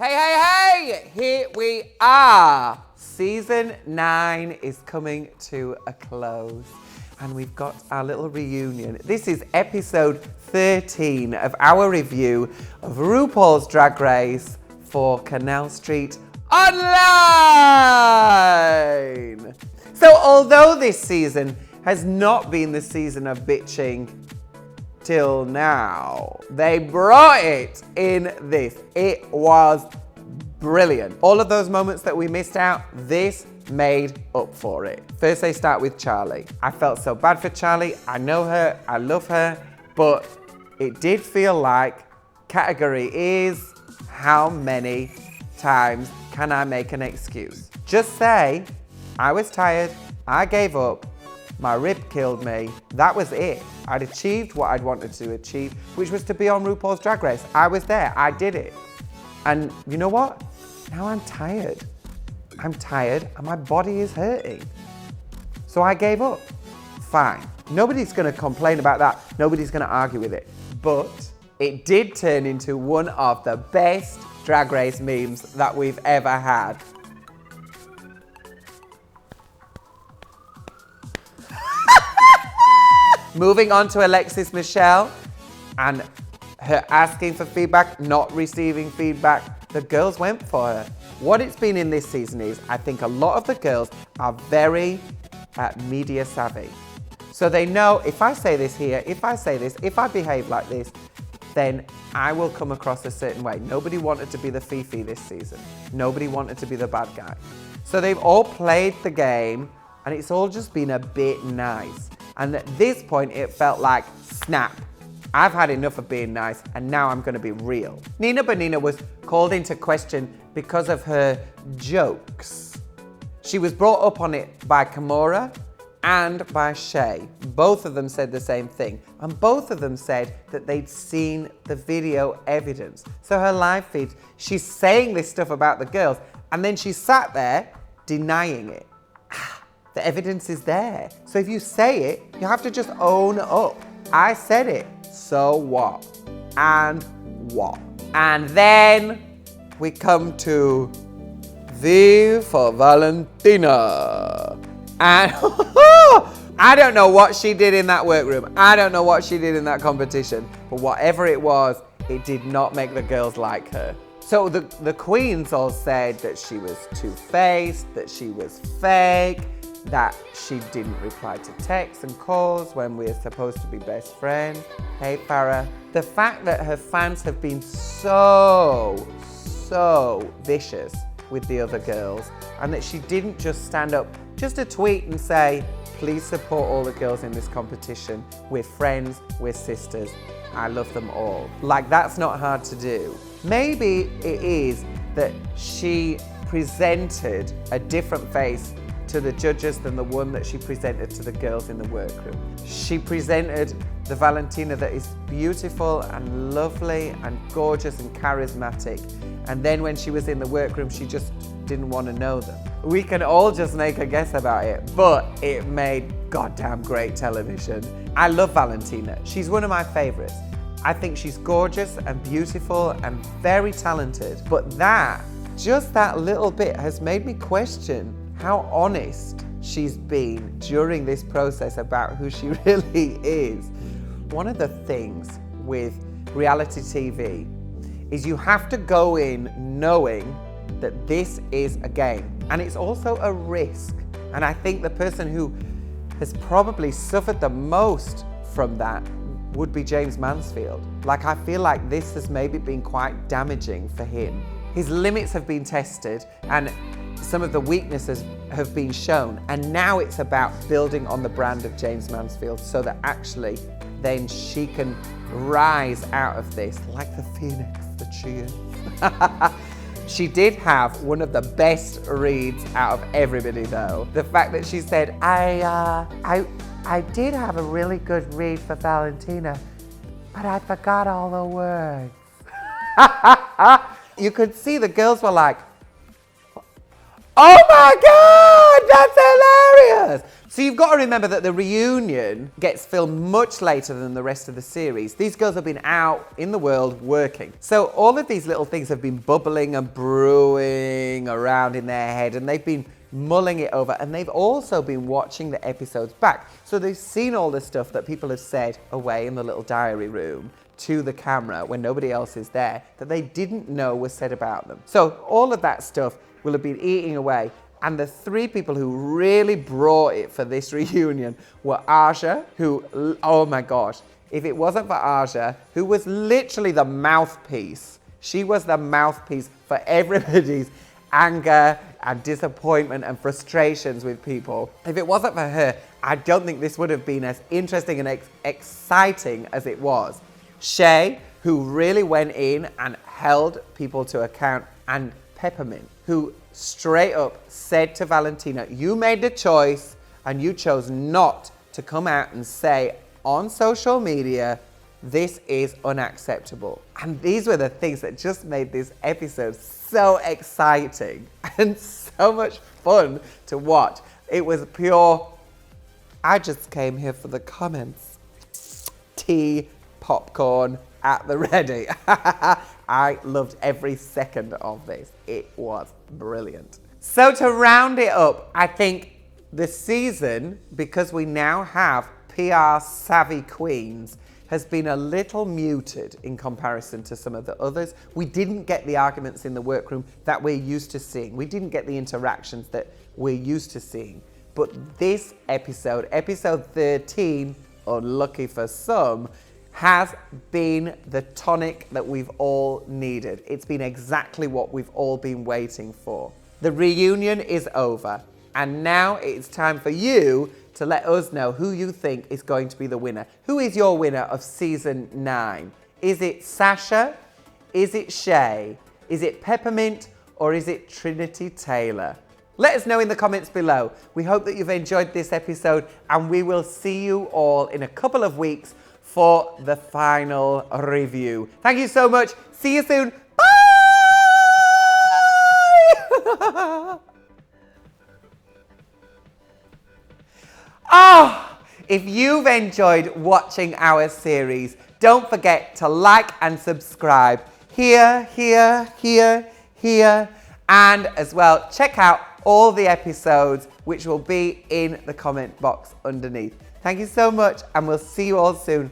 Hey, hey, hey! Here we are. Season 9 is coming to a close. And we've got our little reunion. This is episode 13 of our review of RuPaul's Drag Race for Canal Street Online. So although this season has not been the season of bitching till now, they brought it in this. It was brilliant. All of those moments that we missed out, this made up for it. First, they start with Charlie. I felt so bad for Charlie. I know her, I love her, but it did feel like category is how many times can I make an excuse? Just say, I was tired, I gave up, my rib killed me, that was it. I'd achieved what I'd wanted to achieve, which was to be on RuPaul's Drag Race. I was there, I did it. And you know what? Now I'm tired. I'm tired and my body is hurting. So I gave up. Fine. Nobody's gonna complain about that. Nobody's gonna argue with it. But it did turn into one of the best Drag Race memes that we've ever had. Moving on to Alexis Michelle and her asking for feedback, not receiving feedback. The girls went for her. What it's been in this season is, I think a lot of the girls are very media savvy. So they know if I say this here, if I say this, if I behave like this, then I will come across a certain way. Nobody wanted to be the Fifi this season. Nobody wanted to be the bad guy. So they've all played the game and it's all just been a bit nice. And at this point, it felt like, snap. I've had enough of being nice, and now I'm gonna be real. Nina Bonina was called into question because of her jokes. She was brought up on it by Kimora and by Shea. Both of them said the same thing, and both of them said that they'd seen the video evidence. So her live feed, she's saying this stuff about the girls, and then she sat there denying it. The evidence is there. So if you say it, you have to just own up. I said it, so what? And what? And then we come to V for Valentina. And I don't know what she did in that workroom. I don't know what she did in that competition. But whatever it was, it did not make the girls like her. So the queens all said that she was two-faced, that she was fake, that she didn't reply to texts and calls when we're supposed to be best friends. Hey, Farrah. The fact that her fans have been so vicious with the other girls, and that she didn't just stand up, just a tweet and say, please support all the girls in this competition. We're friends, we're sisters. I love them all. Like, that's not hard to do. Maybe it is that she presented a different face to the judges than the one that she presented to the girls in the workroom. She presented the Valentina that is beautiful and lovely and gorgeous and charismatic. And then when she was in the workroom, she just didn't want to know them. We can all just make a guess about it, but it made goddamn great television. I love Valentina. She's one of my favorites. I think she's gorgeous and beautiful and very talented. But just that little bit has made me question how honest she's been during this process about who she really is. One of the things with reality TV is you have to go in knowing that this is a game, and it's also a risk. And I think the person who has probably suffered the most from that would be Jaymes Mansfield. Like, I feel like this has maybe been quite damaging for him. His limits have been tested and some of the weaknesses have been shown, and now it's about building on the brand of Jaymes Mansfield so that actually then she can rise out of this like the phoenix that she is. She did have one of the best reads out of everybody though. The fact that she said, I did have a really good read for Valentina, but I forgot all the words. You could see the girls were like, oh my God, that's hilarious. So you've got to remember that the reunion gets filmed much later than the rest of the series. These girls have been out in the world working. So all of these little things have been bubbling and brewing around in their head, and they've been mulling it over, and they've also been watching the episodes back. So they've seen all the stuff that people have said away in the little diary room to the camera when nobody else is there that they didn't know was said about them. So all of that stuff will have been eating away. And the three people who really brought it for this reunion were Aja, who, oh my gosh, if it wasn't for Aja, who was literally the mouthpiece, she was the mouthpiece for everybody's anger and disappointment and frustrations with people. If it wasn't for her, I don't think this would have been as interesting and exciting as it was. Shea, who really went in and held people to account, and Peppermint, who straight up said to Valentina, you made the choice and you chose not to come out and say on social media, this is unacceptable. And these were the things that just made this episode so exciting and so much fun to watch. It was pure, I just came here for the comments. Tea, popcorn at the ready. I loved every second of this. It was brilliant. So to round it up, I think the season, because we now have PR savvy queens, has been a little muted in comparison to some of the others. We didn't get the arguments in the workroom that we're used to seeing. We didn't get the interactions that we're used to seeing. But this episode, episode 13, unlucky for some, has been the tonic that we've all needed. It's been exactly what we've all been waiting for. The reunion is over, and now it's time for you to let us know who you think is going to be the winner. Who is your winner of season 9? Is it Sasha? Is it Shea? Is it Peppermint? Or is it Trinity Taylor? Let us know in the comments below. We hope that you've enjoyed this episode, and we will see you all in a couple of weeks for the final review. Thank you so much. See you soon. Bye! Oh, if you've enjoyed watching our series, don't forget to like and subscribe here, and as well, check out all the episodes, which will be in the comment box underneath. Thank you so much, and we'll see you all soon